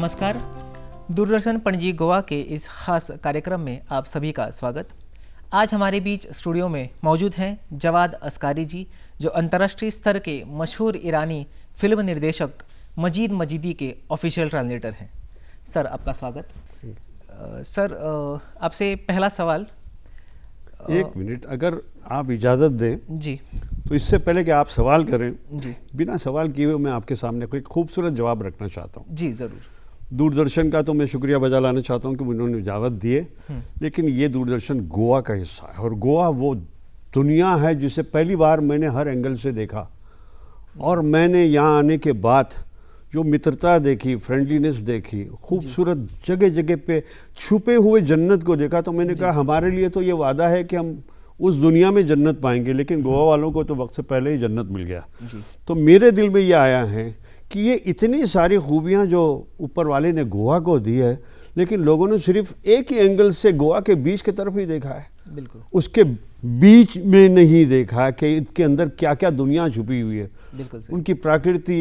नमस्कार। दूरदर्शन पणजी गोवा के इस खास कार्यक्रम में आप सभी का स्वागत। आज हमारे बीच स्टूडियो में मौजूद हैं जवाद अस्कारी जी, जो अंतर्राष्ट्रीय स्तर के मशहूर ईरानी फिल्म निर्देशक मजीद मजीदी के ऑफिशियल ट्रांसलेटर हैं। सर, आपका स्वागत। सर, आपसे पहला सवाल। एक मिनट, अगर आप इजाज़त दें जी। तो इससे पहले कि आप सवाल करें, जी बिना सवाल किए हुए मैं आपके सामने कोई खूबसूरत जवाब रखना चाहता हूँ। जी ज़रूर। दूरदर्शन का तो मैं शुक्रिया बजा लाना चाहता हूँ कि उन्होंने इजाज़त दिए, लेकिन ये दूरदर्शन गोवा का हिस्सा है और गोवा वो दुनिया है जिसे पहली बार मैंने हर एंगल से देखा। और मैंने यहाँ आने के बाद जो मित्रता देखी, फ्रेंडलीनेस देखी, खूबसूरत जगह जगह पे छुपे हुए जन्नत को देखा, तो मैंने कहा हमारे लिए तो ये वादा है कि हम उस दुनिया में जन्नत पाएंगे, लेकिन गोवा वालों को तो वक्त से पहले ही जन्नत मिल गया। तो मेरे दिल में ये आया है कि ये इतनी सारी खूबियाँ जो ऊपर वाले ने गोवा को दी है, लेकिन लोगों ने सिर्फ एक ही एंगल से गोवा के बीच की तरफ ही देखा है। बिल्कुल। उसके बीच में नहीं देखा कि इसके अंदर क्या क्या दुनिया छुपी हुई है। बिल्कुल सही। उनकी प्रकृति,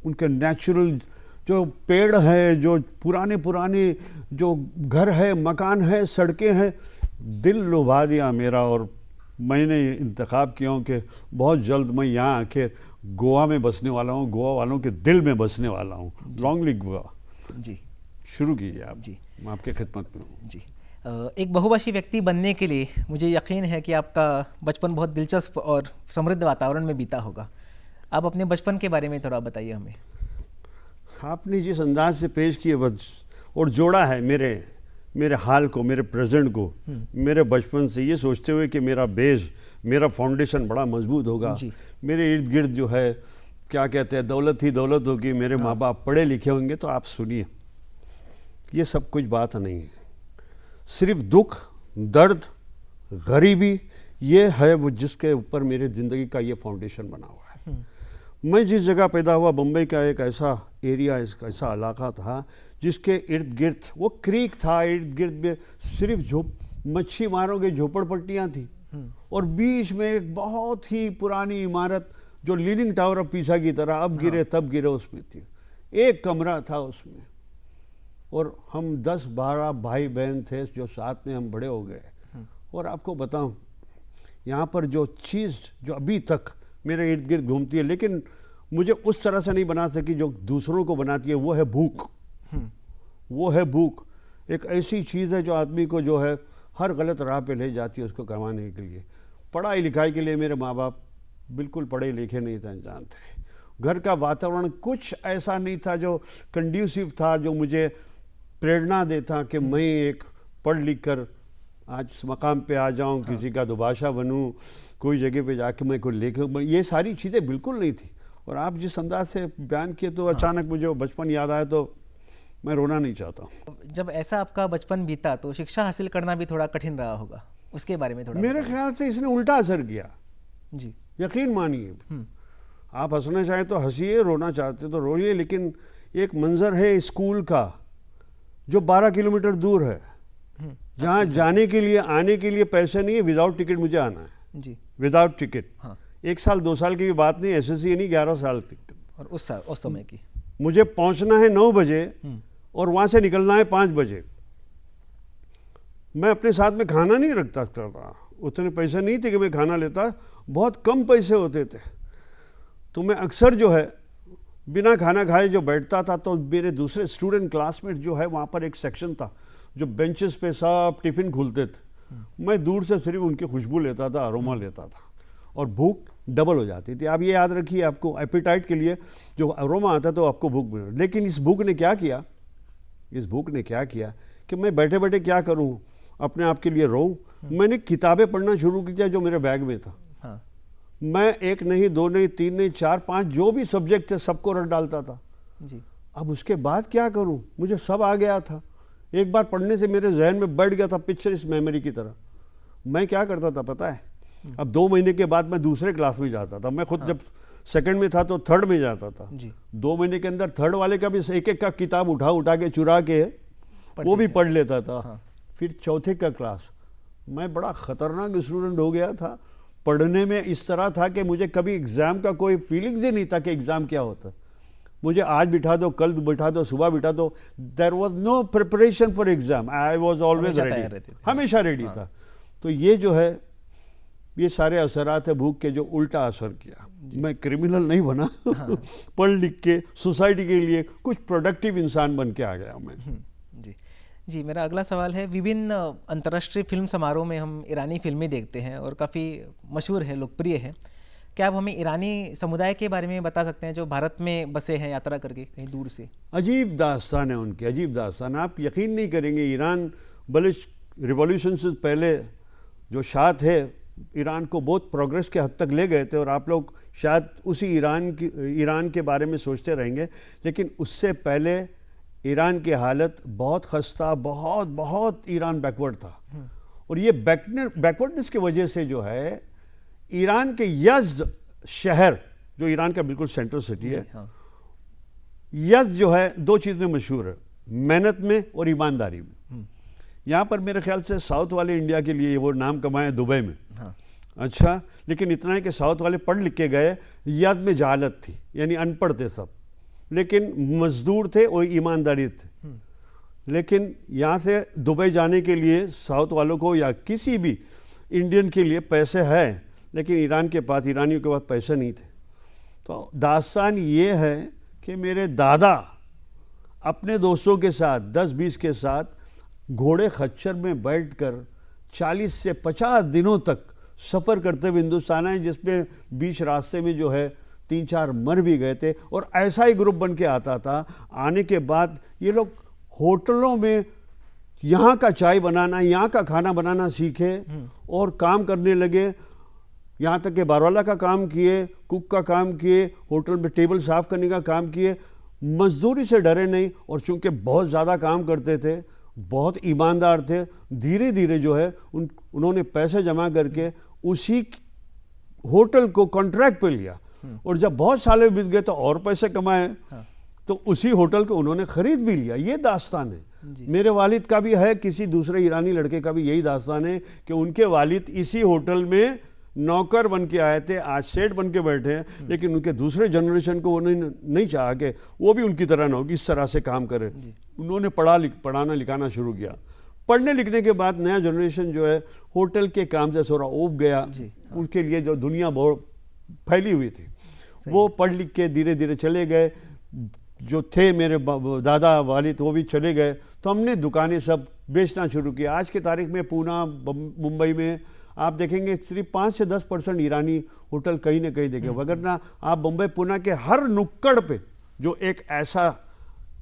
उनके नेचुरल जो पेड़ है, जो पुराने पुराने जो घर है, मकान है, सड़कें हैं, दिल लुभा दिया मेरा। और मैंने इंतखाब किया हूँ कि बहुत जल्द मैं यहाँ आके गोवा में बसने वाला हूँ, गोवा वालों के दिल में बसने वाला हूँ। Long live Goa. जी, शुरू कीजिए आप। जी, मैं आपके खिदमत में हूँ। जी। एक बहुभाषी व्यक्ति बनने के लिए मुझे यकीन है कि आपका बचपन बहुत दिलचस्प और समृद्ध वातावरण में बीता होगा। आप अपने बचपन के बारे में थोड़ा बताइए हमें। आपने जिस अंदाज से पेश किए बस और जोड़ा है मेरे हाल को, मेरे प्रेजेंट को, मेरे बचपन से, ये सोचते हुए कि मेरा बेस, मेरा फाउंडेशन बड़ा मजबूत होगा। मेरे इर्द गिर्द जो है क्या कहते हैं, दौलत ही दौलत होगी, मेरे माँ बाप पढ़े लिखे होंगे। तो आप सुनिए, ये सब कुछ बात नहीं है। सिर्फ दुख, दर्द, गरीबी, ये है वो जिसके ऊपर मेरे ज़िंदगी का ये फाउंडेशन बना हुआ है। मैं जिस जगह पैदा हुआ, बम्बई का एक ऐसा एरिया, ऐसा इलाका था जिसके इर्द गिर्द वो क्रीक था, इर्द गिर्द में सिर्फ मच्छी मारोगे झोपड़पट्टियाँ थी, और बीच में एक बहुत ही पुरानी इमारत जो लीनिंग टावर ऑफ पीसा की तरह अब गिरे तब गिरे उसमें थी। एक कमरा था उसमें, और हम 10-12 भाई बहन थे जो साथ में हम बड़े हो गए। और आपको बताऊं, यहाँ पर जो चीज़ जो अभी तक मेरे इर्द गिर्द घूमती है, लेकिन मुझे उस तरह से नहीं बना सकी जो दूसरों को बनाती है, वो है भूख। वो है भूख। एक ऐसी चीज़ है जो आदमी को जो है हर गलत राह पे ले जाती है उसको कमाने के लिए। पढ़ाई लिखाई के लिए मेरे माँ बाप बिल्कुल पढ़े लिखे नहीं थे, जानते। घर का वातावरण कुछ ऐसा नहीं था जो कंड्यूसिव था, जो मुझे प्रेरणा देता कि मैं एक पढ़ लिख कर आज इस मकाम पे आ जाऊं, किसी का दुभाषा बनूं, कोई जगह पे जाके मैं कोई लेखक। ये सारी चीज़ें बिल्कुल नहीं थी। और आप जिस अंदाज से बयान किए तो अचानक मुझे बचपन याद आया, तो मैं रोना नहीं चाहता। जब ऐसा आपका बचपन बीता तो शिक्षा हासिल करना भी थोड़ा कठिन रहा होगा, उसके बारे में थोड़ा मेरे ख्याल से इसने उल्टा असर किया। जी। यकीन मानिए, आप हंसना चाहें तो हंसिए, रोना चाहते तो रोइए, लेकिन एक मंजर है स्कूल का जो 12 किलोमीटर दूर है, जहाँ जाने के लिए, आने के लिए पैसे नहीं है, विदाउट टिकट मुझे आना है। जी। Without ticket. हाँ। 1 साल 2 साल की भी बात नहीं, एसएससी नहीं, 11 साल तक। और उस समय की मुझे पहुंचना है 9 बजे और वहां से निकलना है 5 बजे। मैं अपने साथ में खाना नहीं रखता था, उतने पैसे नहीं थे कि मैं खाना लेता, बहुत कम पैसे होते थे। तो मैं अक्सर जो है बिना खाना खाए जो बैठता था, तो मेरे दूसरे स्टूडेंट क्लासमेट जो है, वहाँ पर एक सेक्शन था जो बेंचेस पे सब टिफ़िन खुलते थे। मैं दूर से सिर्फ उनकी खुशबू लेता था, अरोमा लेता था, और भूख डबल हो जाती थी। आप ये याद रखिए, आपको एपिटाइट के लिए जो अरोमा आता तो आपको भूख मिले। लेकिन इस भूख ने क्या किया, इस भूख ने क्या किया कि मैं बैठे बैठे क्या करूँ, अपने आप के लिए रोऊँ। मैंने किताबें पढ़ना शुरू किया जो मेरे बैग में था। हाँ। मैं 1 नहीं, 2 नहीं, 3 नहीं, 4, 5 जो भी सब्जेक्ट थे सबको रट डालता था। जी। अब उसके बाद क्या करूँ, मुझे सब आ गया था। एक बार पढ़ने से मेरे जहन में बैठ गया था, पिक्चर इस मेमोरी की तरह। मैं क्या करता था पता है, अब 2 महीने के बाद मैं दूसरे क्लास में जाता था। मैं खुद जब सेकंड में था तो थर्ड में जाता था। 2 महीने के अंदर थर्ड वाले का भी एक का किताब उठा के चुरा के वो भी पढ़ लेता था। हाँ। फिर चौथे का क्लास, मैं बड़ा ख़तरनाक स्टूडेंट हो गया था। पढ़ने में इस तरह था कि मुझे कभी एग्ज़ाम का कोई फीलिंग्स ही नहीं था कि एग्ज़ाम क्या होता। मुझे आज बिठा दो, कल बिठा दो, सुबह बिठा दो, there was no preparation for exam, I was always हमेशा तैयार रेडी, रहते थे। हमेशा रेडी था। तो ये जो है, ये सारे असरात है भूख के जो उल्टा असर किया। मैं क्रिमिनल नहीं बना, पढ़ लिख के सोसाइटी के लिए कुछ प्रोडक्टिव इंसान बन के आ गया मैं। जी जी, मेरा अगला सवाल है, विभिन्न अंतर्राष्ट्रीय फिल्म समारोह में हम ईरानी फिल्में देखते हैं और काफ़ी मशहूर है, लोकप्रिय है। क्या आप हमें ईरानी समुदाय के बारे में बता सकते हैं जो भारत में बसे हैं यात्रा करके कहीं दूर से? अजीब दास्तान है उनकी, अजीब दास्तान। आप यकीन नहीं करेंगे, ईरान बलिश रिवॉल्यूशन से पहले जो शाह थे, ईरान को बहुत प्रोग्रेस के हद तक ले गए थे, और आप लोग शायद उसी ईरान के बारे में सोचते रहेंगे, लेकिन उससे पहले ईरान की हालत बहुत खस्ता, बहुत बहुत ईरान बैकवर्ड था। और ये बैकवर्डनेस की वजह से जो है, ईरान के यज़्द शहर, जो ईरान का बिल्कुल सेंट्रल सिटी है, हाँ। यज़्द जो है दो चीज़ में मशहूर है, मेहनत में और ईमानदारी में। यहाँ पर मेरे ख्याल से साउथ वाले इंडिया के लिए वो नाम कमाए दुबई में। हाँ। अच्छा, लेकिन इतना है कि साउथ वाले पढ़ लिख के गए, यज़्द में जहालत थी, यानी अनपढ़ थे सब, लेकिन मजदूर थे और ईमानदारी थे। लेकिन यहाँ से दुबई जाने के लिए साउथ वालों को या किसी भी इंडियन के लिए पैसे हैं, लेकिन ईरानियों के पास पैसे नहीं थे। तो दास्तान ये है कि मेरे दादा अपने दोस्तों के साथ 10-20 के साथ घोड़े खच्चर में बैठकर 40 से 50 दिनों तक सफ़र करते हुए हिंदुस्तान आए, जिसमें बीच रास्ते में जो है 3-4 मर भी गए थे। और ऐसा ही ग्रुप बन के आता था। आने के बाद ये लोग होटलों में यहाँ का चाय बनाना, यहाँ का खाना बनाना सीखे और काम करने लगे। यहाँ तक कि बारवाला का काम किए, कुक का काम किए, होटल में टेबल साफ़ करने का काम किए। मजदूरी से डरे नहीं, और चूँकि बहुत ज़्यादा काम करते थे, बहुत ईमानदार थे, धीरे धीरे जो है उन्होंने पैसे जमा करके उसी होटल को कॉन्ट्रैक्ट पे लिया। और जब बहुत साल बीत गए तो और पैसे कमाए, तो उसी होटल को उन्होंने खरीद भी लिया। ये दास्तान है। मेरे वालिद का भी है, किसी दूसरे ईरानी लड़के का भी यही दास्तान है कि उनके वालिद इसी होटल में नौकर बन के आए थे, आज सेठ बन के बैठे हैं, लेकिन उनके दूसरे जनरेशन को उन्होंने नहीं चाहा कि वो भी उनकी तरह ना हो, इस तरह से काम करे। उन्होंने पढ़ाना लिखाना शुरू किया। पढ़ने लिखने के बाद नया जनरेशन जो है होटल के काम से थोड़ा ऊब गया। उनके लिए जो दुनिया बहुत फैली हुई थी, वो पढ़ लिख के धीरे धीरे चले गए। जो थे मेरे दादा वालिद, वो भी चले गए। तो हमने दुकानें सब बेचना शुरू किया। आज की तारीख में पूना, मुंबई में आप देखेंगे सिर्फ 5 से 10% ईरानी होटल कहीं ना कहीं देखेंगे। वगरना आप मुंबई पूना के हर नुक्कड़ पे जो एक ऐसा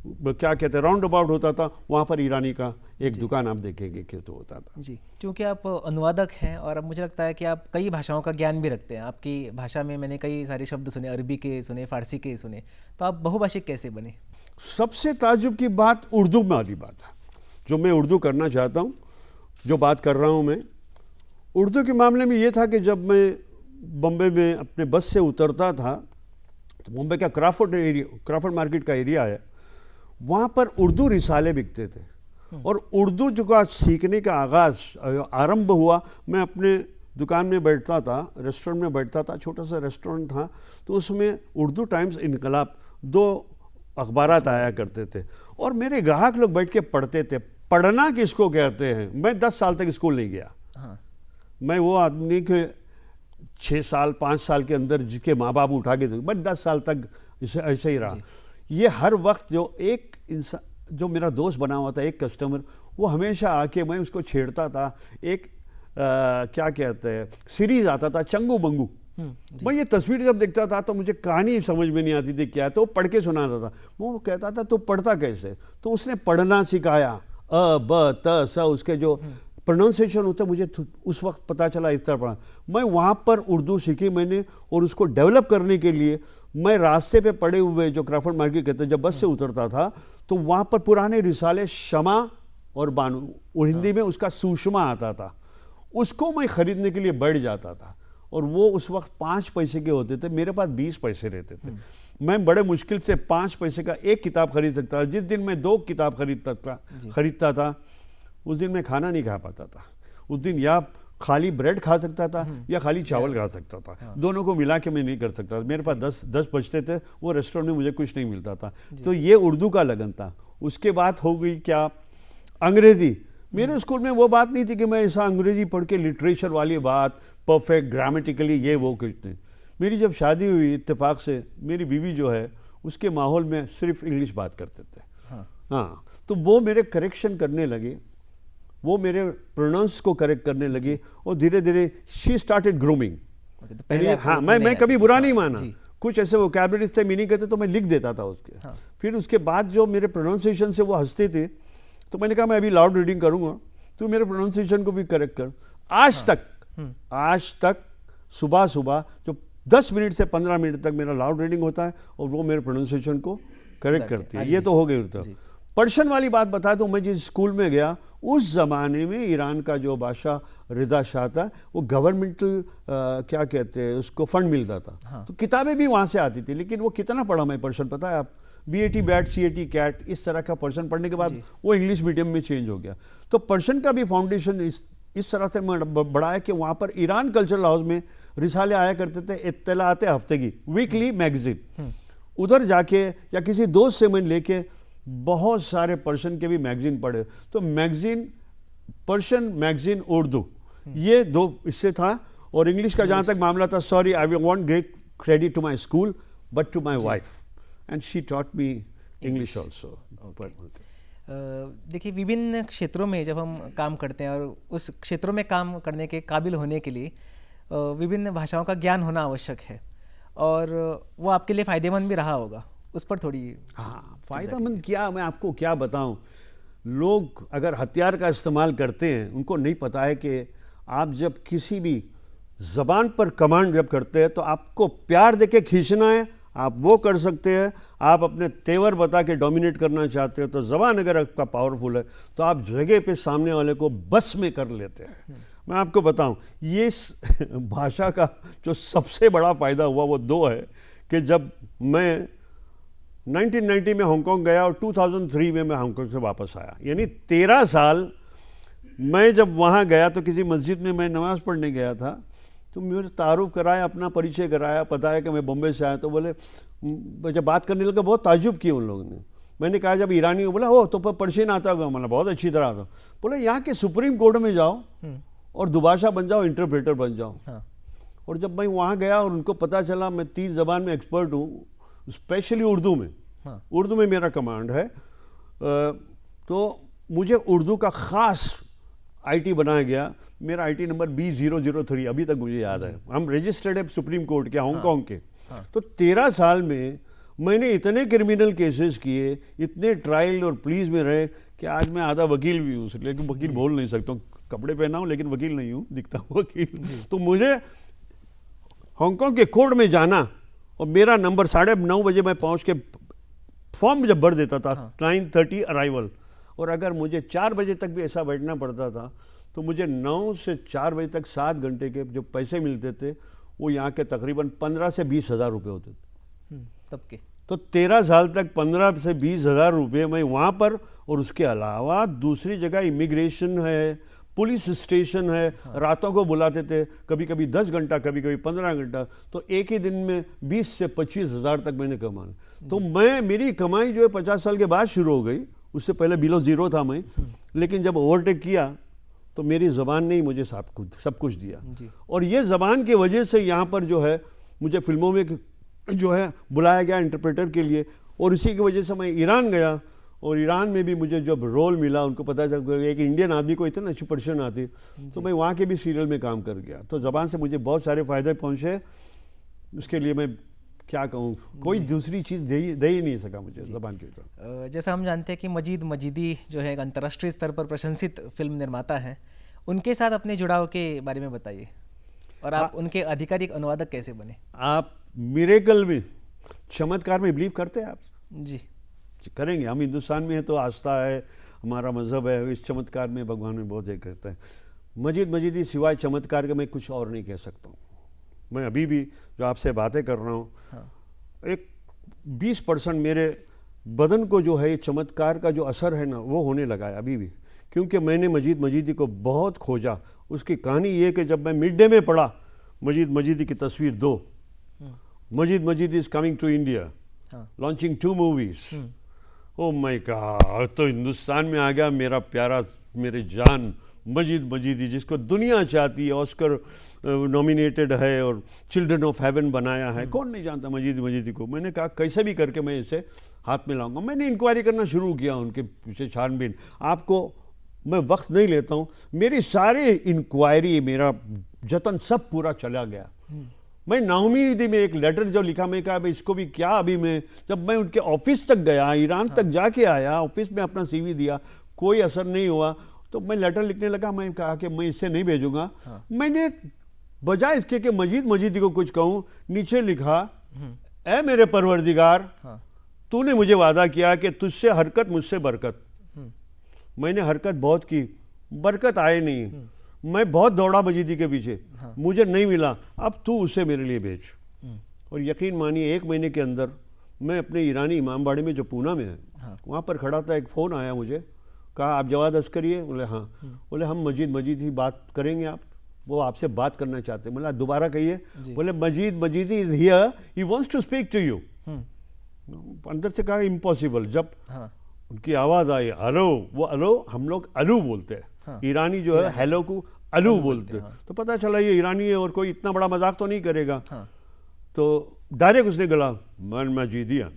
क्या कहते हैं राउंड अबाउट होता था, वहाँ पर ईरानी का एक दुकान आप देखेंगे कि तो होता था। जी, क्योंकि आप अनुवादक हैं और अब मुझे लगता है कि आप कई भाषाओं का ज्ञान भी रखते हैं। आपकी भाषा में मैंने कई सारे शब्द सुने, अरबी के सुने, फारसी के सुने। तो आप बहुभाषिक कैसे बने? सबसे ताज्जुब की बात उर्दू में वाली बात है, जो मैं उर्दू करना चाहता हूँ, जो बात कर रहा हूँ मैं उर्दू के मामले में। ये था कि जब मैं बम्बई में अपने बस से उतरता था, तो मुंबई का क्राफर्ड मार्केट का एरिया है, वहाँ पर उर्दू रिसाले बिकते थे। और उर्दू जो का सीखने का आरंभ हुआ, मैं अपने दुकान में बैठता था, रेस्टोरेंट में बैठता था, छोटा सा रेस्टोरेंट था, तो उसमें उर्दू टाइम्स, इनकलाब 2 अखबारात आया करते थे, और मेरे ग्राहक लोग बैठ के पढ़ते थे। पढ़ना किसको कहते हैं? मैं 10 साल तक स्कूल नहीं गया। मैं वो आदमी के 6 साल 5 साल के अंदर जिसके माँ बाप उठा के, मैं 10 साल तक ऐसे ही रहा। ये हर वक्त जो एक इंसान, जो मेरा दोस्त बना हुआ था, एक कस्टमर, वो हमेशा आके मैं उसको छेड़ता था। एक क्या कहते हैं सीरीज आता था, चंगू मंगू। मैं ये तस्वीर जब देखता था तो मुझे कहानी समझ में नहीं आती थी क्या है, तो पढ़ के सुनाता था। वो कहता था तो पढ़ता कैसे? तो उसने पढ़ना सिखाया, अ ब त स, उसके जो प्रोनाउंसिएशन होता है, मुझे उस वक्त पता चला, इस तरह पढ़ा। मैं वहाँ पर उर्दू सीखी मैंने, और उसको डेवलप करने के लिए मैं रास्ते पे पड़े हुए जो क्राफर्ड मार्केट कहते हैं, जब बस से उतरता था तो वहाँ पर पुराने रिसाले शमा और बानू, और हिंदी में उसका सुषमा आता था, उसको मैं ख़रीदने के लिए बैठ जाता था। और वो उस वक्त 5 पैसे के होते थे, मेरे पास 20 पैसे रहते थे। मैं बड़े मुश्किल से 5 पैसे का एक किताब खरीद सकता था। जिस दिन मैं 2 किताब खरीदता था, उस दिन मैं खाना नहीं खा पाता था। उस दिन या खाली ब्रेड खा सकता था या खाली चावल खा सकता था, दोनों को मिला के मैं नहीं कर सकता था। मेरे पास 10 बजते थे, वो रेस्टोरेंट में मुझे कुछ नहीं मिलता था। तो ये उर्दू का लगन था। उसके बाद हो गई क्या, अंग्रेजी। मेरे स्कूल में वो बात नहीं थी कि मैं ऐसा अंग्रेजी पढ़ के लिटरेचर वाली बात, परफेक्ट ग्रामेटिकली ये वो कुछ नहीं। मेरी जब शादी हुई इत्तेफाक से, मेरी बीवी जो है उसके माहौल में सिर्फ इंग्लिश बात करते थे। हाँ, तो वो मेरे करेक्शन करने लगे, वो मेरे प्रोनाउंस को करेक्ट करने लगे, और धीरे धीरे शी स्टार्टेड ग्रूमिंग। हाँ, मैं कभी बुरा नहीं माना, कुछ ऐसे वोकैबुलरीज थे मीनिंग कहते तो मैं लिख देता था उसके। फिर उसके बाद जो मेरे प्रोनाउंसिएशन से वो हंसते थे, तो मैंने कहा मैं अभी लाउड रीडिंग करूंगा, तो मेरे प्रोनाउंसिएशन को भी करेक्ट कर। आज तक सुबह सुबह जो 10 मिनट से 15 मिनट तक मेरा लाउड रीडिंग होता है और वो मेरे प्रोनाउंसिएशन को करेक्ट करती है। ये तो हो गई। तो पर्शियन वाली बात बता दूं, मैं जिस स्कूल में गया उस ज़माने में ईरान का जो बादशाह रिजा शाह था, वो गवर्नमेंटल क्या कहते हैं उसको, फंड मिलता था। तो किताबें भी वहाँ से आती थी। लेकिन वो कितना पढ़ा मैं पर्शियन, पता है आप, BAT बैट CAT कैट इस तरह का पर्शियन पढ़ने के बाद वो इंग्लिश मीडियम में चेंज हो गया। तो पर्शियन का भी फाउंडेशन इस तरह से बढ़ा है कि वहाँ पर ईरान कल्चरल हाउस में रिसाले आया करते थे, इत्तलाते हफ्ते की, वीकली मैगजीन। उधर जाके या किसी दोस्त से मैं लेके बहुत सारे पर्शियन के भी मैगजीन पढ़े। तो मैगजीन, पर्शियन मैगजीन, उर्दू, ये 2 इससे था। और इंग्लिश का जहाँ तक मामला था, sorry I want great credit to my school but to my wife, and she taught me English also. देखिए, विभिन्न क्षेत्रों में जब हम काम करते हैं और उस क्षेत्रों में काम करने के काबिल होने के लिए विभिन्न भाषाओं का ज्ञान होना आवश्यक है, और वो आपके लिए फ़ायदेमंद भी रहा होगा। उस पर थोड़ी। हाँ, फ़ायदेमंद क्या, मैं आपको क्या बताऊं। लोग अगर हथियार का इस्तेमाल करते हैं, उनको नहीं पता है कि आप जब किसी भी ज़बान पर कमांड जब करते हैं तो आपको प्यार देके खींचना है, आप वो कर सकते हैं। आप अपने तेवर बता के डोमिनेट करना चाहते हो, तो ज़बान अगर आपका पावरफुल है तो आप जगह पे सामने वाले को बस में कर लेते हैं। मैं आपको बताऊं, ये भाषा का जो सबसे बड़ा फ़ायदा हुआ वो 2 है कि जब मैं 1990 में हांगकांग गया और 2003 में मैं हांगकांग से वापस आया, यानी 13 साल मैं जब वहाँ गया तो किसी मस्जिद में मैं नमाज़ पढ़ने गया था, तो मेरे तारुफ कराया, अपना परिचय कराया, पता है कि मैं बम्बई से आया। तो बोले, जब बात करने लगा बहुत ताज्जुब किए उन लोगों ने। मैंने कहा जब ईरानी हो, बोला ओ तो पर्शियन आता होगा, मतलब बहुत अच्छी तरह आता। बोले यहाँ के सुप्रीम कोर्ट में जाओ और दुभाषा बन जाओ, इंटरप्रेटर बन जाओ। और जब मैं वहाँ गया और उनको पता चला मैं 30 ज़बान में एक्सपर्ट हूँ, स्पेशली उर्दू में, उर्दू में मेरा कमांड है, तो मुझे उर्दू का ख़ास IT बनाया गया। मेरा IT नंबर B003 अभी तक मुझे याद है। हम रजिस्टर्ड है सुप्रीम कोर्ट के, हांगकांग के। तो 13 साल में मैंने इतने क्रिमिनल केसेस किए, इतने ट्रायल और प्लीज में रहे कि आज मैं आधा वकील भी हूँ, लेकिन वकील बोल नहीं सकता हूँ, कपड़े पहना हूँ लेकिन वकील नहीं हूँ, दिखता हूँ वकील। तो मुझे हांगकांग के कोर्ट में जाना, और मेरा नंबर 9:30 बजे मैं पहुँच के फॉर्म जब भर देता था, 9:30 अराइवल, और अगर मुझे 4 बजे तक भी ऐसा बैठना पड़ता था तो मुझे 9 से 4 बजे तक 7 घंटे के जो पैसे मिलते थे वो यहाँ के तकरीबन 15 से 20 हज़ार रुपये होते थे तब के। तो 13 साल तक 15 से 20 हज़ार रुपये मैं वहाँ पर, और उसके अलावा दूसरी जगह इमिग्रेशन है, पुलिस स्टेशन है, रातों को बुलाते थे, कभी कभी 10 घंटा, कभी कभी 15 घंटा, तो एक ही दिन में 20 से 25 हज़ार तक मैंने कमाया। तो मेरी कमाई जो है 50 साल के बाद शुरू हो गई, उससे पहले बिलो ज़ीरो था मैं, लेकिन जब ओवरटेक किया तो मेरी ज़बान ने ही मुझे सब कुछ दिया। और ये ज़बान की वजह से यहाँ पर जो है मुझे फिल्मों में जो है बुलाया गया इंटरप्रेटर के लिए, और इसी की वजह से मैं ईरान गया, और ईरान में भी मुझे जब रोल मिला, उनको पता चल गया एक इंडियन आदमी को इतना अच्छी पर्शियन आती, तो मैं वहाँ के भी सीरियल में काम कर गया। तो ज़बान से मुझे बहुत सारे फ़ायदे पहुँचे, उसके लिए मैं क्या कहूँ, कोई दूसरी चीज़ दे ही नहीं सका मुझे ज़बान के ऊपर। जैसा हम जानते हैं कि मजीद मजीदी जो है एक अंतर्राष्ट्रीय स्तर पर प्रशंसित फिल्म निर्माता हैं, उनके साथ अपने जुड़ाव के बारे में बताइए, और आप उनके आधिकारिक अनुवादक कैसे बने? आप मिरेकल में, चमत्कार में बिलीव करते हैं आप? जी करेंगे। हम हिंदुस्तान में है तो आस्था है, हमारा मज़हब है, इस चमत्कार में भगवान में बहुत एक करता है। मजीदी सिवाय चमत्कार के मैं कुछ और नहीं कह सकता हूँ। मैं अभी भी जो आपसे बातें कर रहा हूँ, एक 20% मेरे बदन को जो है ये चमत्कार का जो असर है ना वो होने लगा है अभी भी, क्योंकि मैंने मजीद मजीदी को बहुत खोजा। उसकी कहानी ये कि जब मैं मिड डे में पढ़ा मजीद मजीदी की तस्वीर 2, Majid Majidi is coming to India, launching 2 movies, oh my God, तो हिंदुस्तान में आ गया मेरा प्यारा, मेरे जान मजीद मजीदी, जिसको दुनिया चाहती है, ऑस्कर नॉमिनेटेड है और चिल्ड्रन ऑफ हेवन बनाया है। कौन नहीं जानता मजीद मजीदी को। मैंने कहा कैसे भी करके मैं इसे हाथ में लाऊंगा। मैंने इंक्वायरी करना शुरू किया उनके पीछे, छानबीन। आपको मैं वक्त नहीं लेता हूँ, मेरी सारी इंक्वायरी, मेरा जतन सब पूरा चला गया। मैं नाउमीदी में एक लेटर जो लिखा, मैं कहा भाई इसको भी क्या, अभी मैं जब मैं उनके ऑफिस तक गया, ईरान तक जाके आया, ऑफिस में अपना CV दिया, कोई असर नहीं हुआ, तो मैं लेटर लिखने लगा। मैं कहा कि मैं इससे नहीं भेजूंगा। मैंने बजाय इसके कि मजीद मजीदी को कुछ कहूँ, नीचे लिखा, ऐ मेरे परवरदिगार, तूने मुझे वादा किया कि तुझसे हरकत मुझसे बरकत। मैंने हरकत बहुत की, बरकत आए नहीं। मैं बहुत दौड़ा मजीदी के पीछे, मुझे नहीं मिला, अब तू उसे मेरे लिए भेज। और यकीन मानिए 1 महीने के अंदर मैं अपने ईरानी इमामबाड़े में जो पूना में है, वहाँ पर खड़ा था, एक फ़ोन आया मुझे, कहा आप जवाद अस्करी है? बोले हाँ। बोले हम मजीद मजीदी बात करेंगे, आप वो आपसे बात करना चाहते हैं। बोला दोबारा कहिए। बोले Majid Majidi is here, he wants to speak to you. अंदर से कहा इम्पॉसिबल। जब उनकी आवाज़ आई हेलो, वो हेलो हम लोग अलू बोलते हैं, ईरानी जो है हेलो को अलू बोलते हैं, तो पता चला ये ईरानी है और कोई इतना बड़ा मजाक तो नहीं करेगा। तो डायरेक्ट उसने गला, मैं मजीदिया,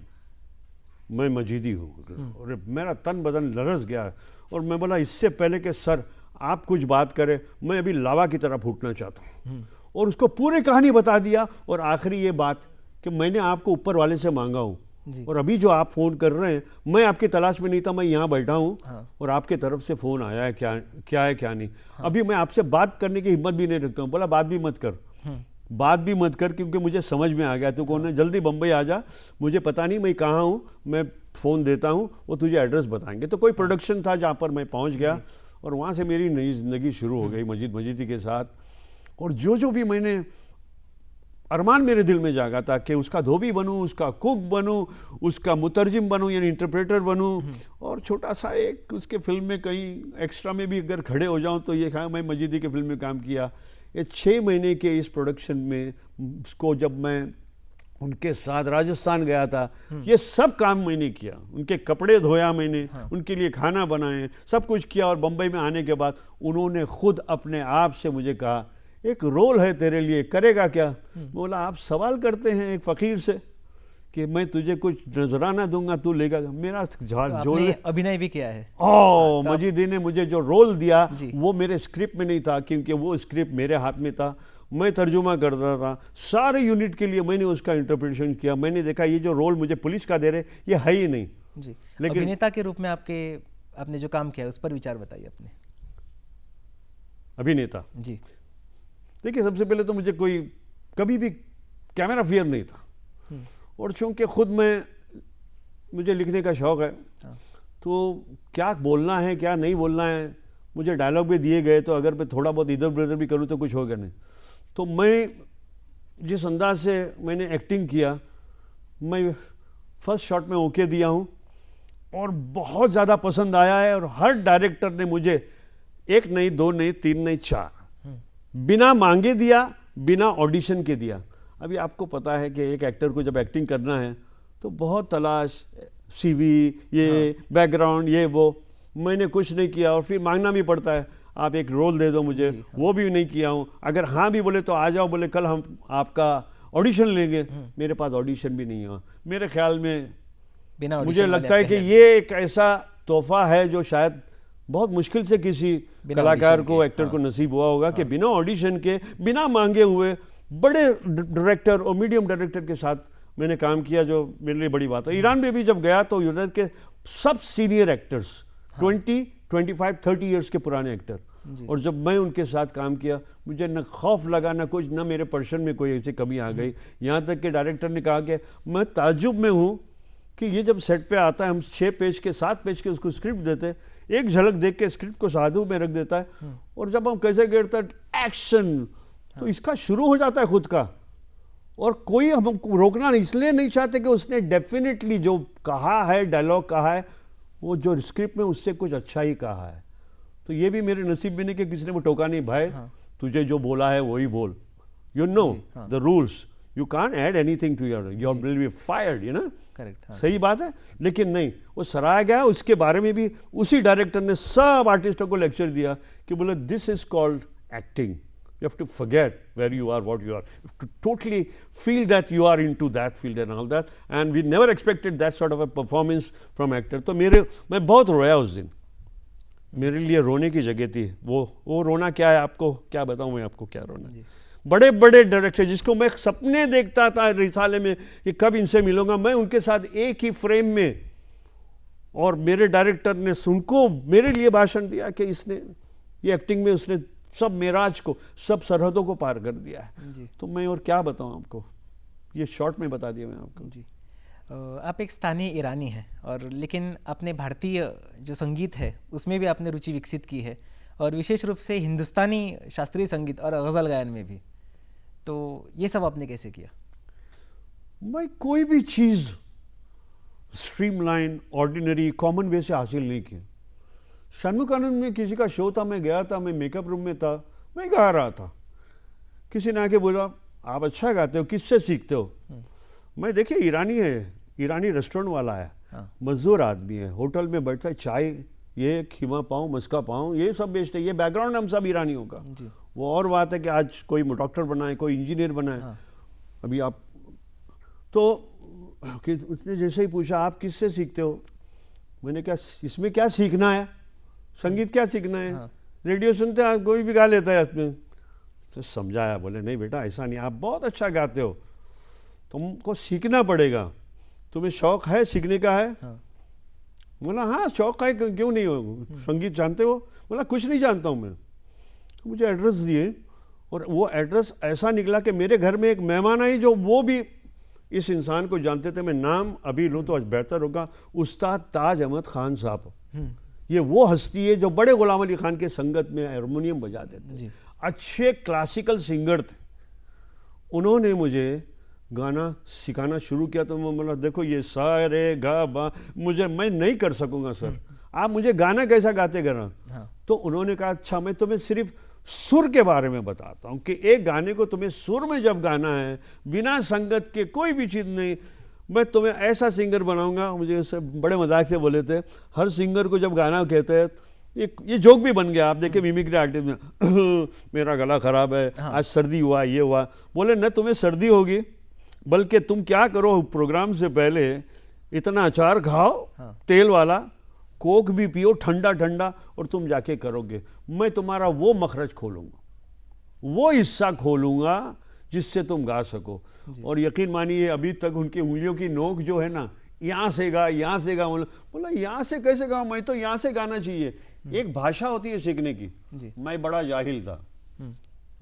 मैं मजीदी हूँ। और मेरा तन बदन लरस गया और मैं बोला इससे पहले कि सर आप कुछ बात करें, मैं अभी लावा की तरह फूटना चाहता हूँ। और उसको पूरी कहानी बता दिया। और आखिरी ये बात कि मैंने आपको ऊपर वाले से मांगा हूँ, और अभी जो आप फ़ोन कर रहे हैं, मैं आपकी तलाश में नहीं था, मैं यहाँ बैठा हूँ और आपके तरफ से फ़ोन आया है, क्या है क्या नहीं। अभी मैं आपसे बात करने की हिम्मत भी नहीं रखता हूँ। बोला बात भी मत कर, बात भी मत कर, क्योंकि मुझे समझ में आ गया तू कौन है। जल्दी बम्बई आ जा, मुझे पता नहीं मैं कहाँ हूँ, मैं फ़ोन देता हूँ, वो तुझे एड्रेस बताएंगे। तो कोई प्रोडक्शन था जहाँ पर मैं पहुँच गया और वहाँ से मेरी नई ज़िंदगी शुरू हो गई मजीद मजीदी के साथ। और जो भी मैंने अरमान मेरे दिल में जागा था कि उसका धोबी बनूं, उसका कुक बनूं, उसका मुतरजिम बनूं यानी इंटरप्रेटर बनूं, और छोटा सा एक उसके फिल्म में कहीं एक्स्ट्रा में भी अगर खड़े हो जाऊं तो ये कहा मैं मजीदी के फिल्म में काम किया। ये 6 महीने के इस प्रोडक्शन में उसको जब मैं उनके साथ राजस्थान गया था, ये सब काम मैंने किया। उनके कपड़े धोया मैंने, उनके लिए खाना बनाए, सब कुछ किया। और बम्बई में आने के बाद उन्होंने खुद अपने आप से मुझे कहा एक रोल है तेरे लिए, करेगा क्या? बोला आप सवाल करते हैं एक फ़कीर से कि मैं तुझे कुछ नजराना दूंगा, तू लेगा। मेरा तो अभिनय भी किया है। मजीदी ने मुझे जो रोल दिया वो मेरे स्क्रिप्ट में नहीं था, क्योंकि वो स्क्रिप्ट मेरे हाथ में था, मैं तर्जुमा करता था। सारे यूनिट के लिए मैंने उसका इंटरप्रिटेशन किया। मैंने देखा ये जो रोल मुझे पुलिस का दे रहे ये है ही नहीं। जी, लेकिन अभिनेता के रूप में आपने जो काम किया उस पर विचार बताइए अपने। अभिनेता जी, देखिए सबसे पहले तो मुझे कोई कभी भी कैमरा फियर नहीं था, और चूंकि खुद मुझे लिखने का शौक़ है, तो क्या बोलना है क्या नहीं बोलना है, मुझे डायलॉग भी दिए गए, तो अगर मैं थोड़ा बहुत इधर उधर भी करूँ तो कुछ होगा नहीं। तो मैं जिस अंदाज से मैंने एक्टिंग किया, मैं फर्स्ट शॉट में ओके दिया हूँ और बहुत ज़्यादा पसंद आया है। और हर डायरेक्टर ने मुझे 1 नहीं 2 नहीं 3 नहीं 4 बिना मांगे दिया, बिना ऑडिशन के दिया। अभी आपको पता है कि एक एक्टर को जब एक्टिंग करना है तो बहुत तलाश, CV, ये बैकग्राउंड, ये वो, मैंने कुछ नहीं किया। और फिर मांगना भी पड़ता है, आप एक रोल दे दो मुझे, वो भी नहीं किया हूँ। अगर हाँ भी बोले तो आ जाओ, बोले कल हम आपका ऑडिशन लेंगे, मेरे पास ऑडिशन भी नहीं हुआ। मेरे ख्याल में मुझे लगता है कि ये एक ऐसा तोहफा है जो शायद बहुत मुश्किल से किसी कलाकार को, एक्टर को नसीब हुआ होगा कि बिना ऑडिशन के, बिना मांगे हुए बड़े डायरेक्टर और मीडियम डायरेक्टर के साथ मैंने काम किया, जो मेरे लिए बड़ी बात है। ईरान में भी जब गया तो यूरोप के सब सीनियर एक्टर्स, 20, 25, 30 इयर्स के पुराने एक्टर, और जब मैं उनके साथ काम किया, मुझे न खौफ लगा न कुछ, न मेरे पर्सन में कोई ऐसी कमी आ गई। यहाँ तक कि डायरेक्टर ने कहा कि मैं ताज्जुब में हूँ कि ये जब सेट पे आता है, हम 6 पेज के 7 पेज के उसको स्क्रिप्ट देते, एक झलक देख के स्क्रिप्ट को साधु में रख देता है, और जब हम कैसे गिरता एक्शन, तो इसका शुरू हो जाता है खुद का। और कोई हमको रोकना नहीं, इसलिए नहीं चाहते कि उसने डेफिनेटली जो कहा है, डायलॉग कहा है, वो जो स्क्रिप्ट में उससे कुछ अच्छा ही कहा है। तो ये भी मेरे नसीब में नहीं कि किसी ने वो टोका नहीं, भाई तुझे जो बोला है वही बोल, you know the rules, you can't add anything to your will be fired, you know. Correct. सही बात है, लेकिन नहीं, वो सराहा गया। उसके बारे में भी उसी डायरेक्टर ने सब आर्टिस्टों को लेक्चर दिया कि बोले this is called acting, you have to forget where you are, what you are. You have to totally feel that you are into that field and all that. And we never expected that sort of a performance from actor. तो मैं बहुत रोया उस दिन, मेरे लिए रोने की जगह थी। वो रोना क्या है, आपको क्या बताऊं मैं, आपको क्या रोना। बड़े बड़े डायरेक्टर जिसको मैं सपने देखता था रिसाले में कि कब इनसे मिलूंगा, मैं उनके साथ एक ही फ्रेम में, और मेरे डायरेक्टर ने उनको मेरे लिए भाषण दिया कि इसने ये एक्टिंग में उसने सब मेराज को, सब सरहदों को पार कर दिया है। तो मैं और क्या बताऊं आपको, ये शॉर्ट में बता दिया मैं आपको। जी, आप एक स्थानीय ईरानी हैं, और लेकिन अपने भारतीय जो संगीत है उसमें भी आपने रुचि विकसित की है, और विशेष रूप से हिंदुस्तानी शास्त्रीय संगीत और गज़ल गायन में भी। तो ये सब आपने कैसे किया? मैं कोई भी चीज़ स्ट्रीमलाइन, ऑर्डिनरी, कॉमन वे से हासिल नहीं की। षण्मुखानंद में किसी का शो था, मैं गया था, मैं मेकअप रूम में था, मैं गा रहा था, किसी ने आके बोला आप अच्छा गाते हो, किससे सीखते हो? मैं देखिए ईरानी है, ईरानी रेस्टोरेंट वाला है, मजदूर आदमी है, होटल में बैठता है, चाय, ये खीमा पाऊँ, मस्का पाऊँ, ये सब बेचते, ये बैकग्राउंड हम सब ईरानियों का। वो और बात है कि आज कोई डॉक्टर बनाए, कोई इंजीनियर बनाए। अभी आप तो उसने जैसे ही पूछा आप किससे सीखते हो, मैंने कहा इसमें क्या सीखना है, संगीत क्या सीखना है, रेडियो सुनते हैं, कोई भी गा लेता है इसमें। तो समझाया, बोले नहीं बेटा ऐसा नहीं, आप बहुत अच्छा गाते हो, तुमको सीखना पड़ेगा, तुम्हें शौक है सीखने का है? बोला हाँ शौक है, क्यों नहीं हो, संगीत जानते हो? बोला कुछ नहीं जानता हूँ मैं। तो मुझे एड्रेस दिए, और वो एड्रेस ऐसा निकला कि मेरे घर में एक मेहमान आई जो वो भी इस इंसान को जानते थे। मैं नाम अभी लूँ तो आज बेहतर होगा, उस्ताद ताज अहमद खान साहब। ये वो हस्ती है जो बड़े गुलाम अली खान के संगत में हारमोनियम बजाते थे, अच्छे क्लासिकल सिंगर थे। उन्होंने मुझे गाना सिखाना शुरू किया। तो मैं बोला देखो ये सा रे गा बा मैं नहीं कर सकूंगा सर, आप मुझे गाना कैसा गाते करना। तो उन्होंने कहा अच्छा मैं तुम्हें सिर्फ सुर के बारे में बताता हूँ कि एक गाने को तुम्हें सुर में जब गाना है, बिना संगत के कोई भी चीज़ नहीं, मैं तुम्हें ऐसा सिंगर बनाऊंगा। मुझे उससे बड़े मजाक से बोले थे, हर सिंगर को जब गाना कहते हैं, ये जोक भी बन गया। आप देखिए मिमिक्री आर्टिस्ट में मेरा गला खराब है, आज सर्दी हुआ, ये हुआ। बोले न तुम्हें सर्दी होगी, बल्कि तुम क्या करो प्रोग्राम से पहले इतना अचार खाओ, तेल वाला, कोक भी पियो ठंडा ठंडा, और तुम जाके करोगे, मैं तुम्हारा वो मखरज खोलूंगा, वो हिस्सा खोलूंगा जिससे तुम गा सको। और यकीन मानिए अभी तक उनकी उंगलियों की नोक जो है ना, यहाँ से गा, यहाँ से गा। बोला यहाँ से कैसे गाऊं, मैं तो यहाँ से गाना चाहिए। एक भाषा होती है सीखने की। मैं बड़ा जाहिल था,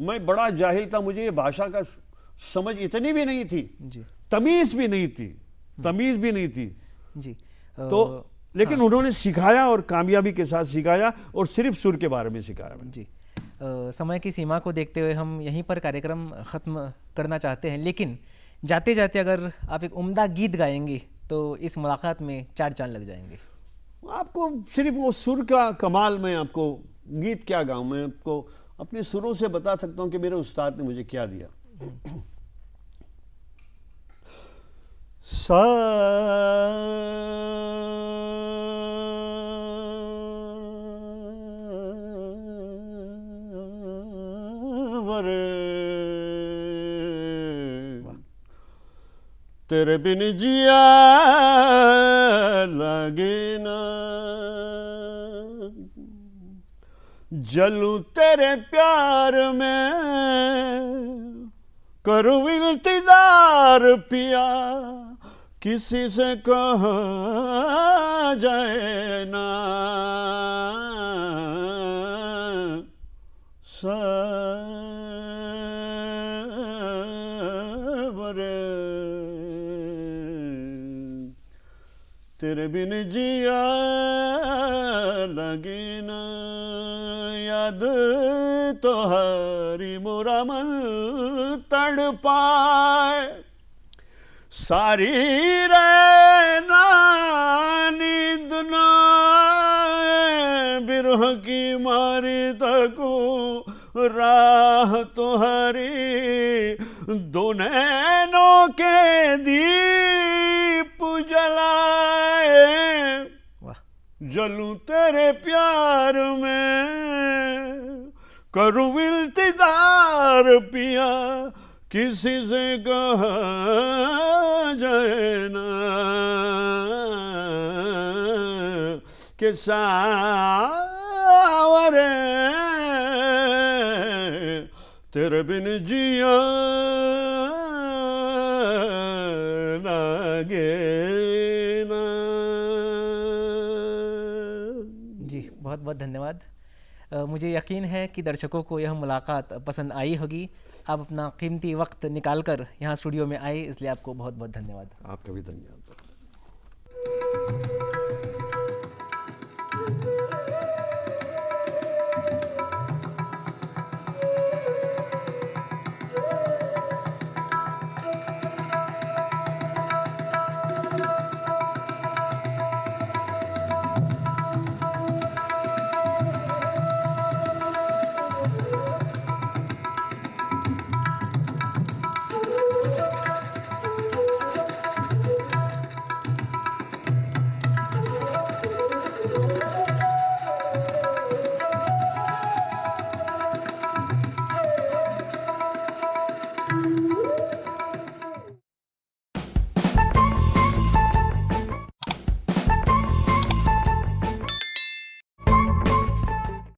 मैं बड़ा जाहिल था, मुझे ये भाषा का समझ इतनी भी नहीं थी, तमीज भी नहीं थी, तमीज भी नहीं थी जी। तो लेकिन उन्होंने सिखाया, और कामयाबी के साथ सिखाया, और सिर्फ सुर के बारे में सिखाया जी। समय की सीमा को देखते हुए हम यहीं पर कार्यक्रम ख़त्म करना चाहते हैं, लेकिन जाते जाते अगर आप एक उम्दा गीत गाएंगे तो इस मुलाकात में 4 चांद लग जाएंगे। आपको सिर्फ वो सुर का कमाल, मैं आपको गीत क्या गाऊं, मैं आपको अपने सुरों से बता सकता हूं कि मेरे उस्ताद ने मुझे क्या दिया। सा तेरे बिन जिया लगे ना, जलूं तेरे प्यार में, करूं इंतजार पिया, किसी से कहा जाए ना। तेरे बिन जिया लगे ना याद तोहरी मोरा मन तड़पाए सारी रहना नींद ना बिरह की मारी तको राह तोहरी दो नैनों के दीप जलाए वाह जलूं तेरे प्यार में करूं इंतजार पिया किसी से कहा जाए ना कि सावरे तेरे बिन जिया लागे ना। जी बहुत बहुत धन्यवाद। मुझे यकीन है कि दर्शकों को यह मुलाकात पसंद आई होगी। आप अपना कीमती वक्त निकाल कर यहाँ स्टूडियो में आए, इसलिए आपको बहुत बहुत धन्यवाद। आपका भी धन्यवाद।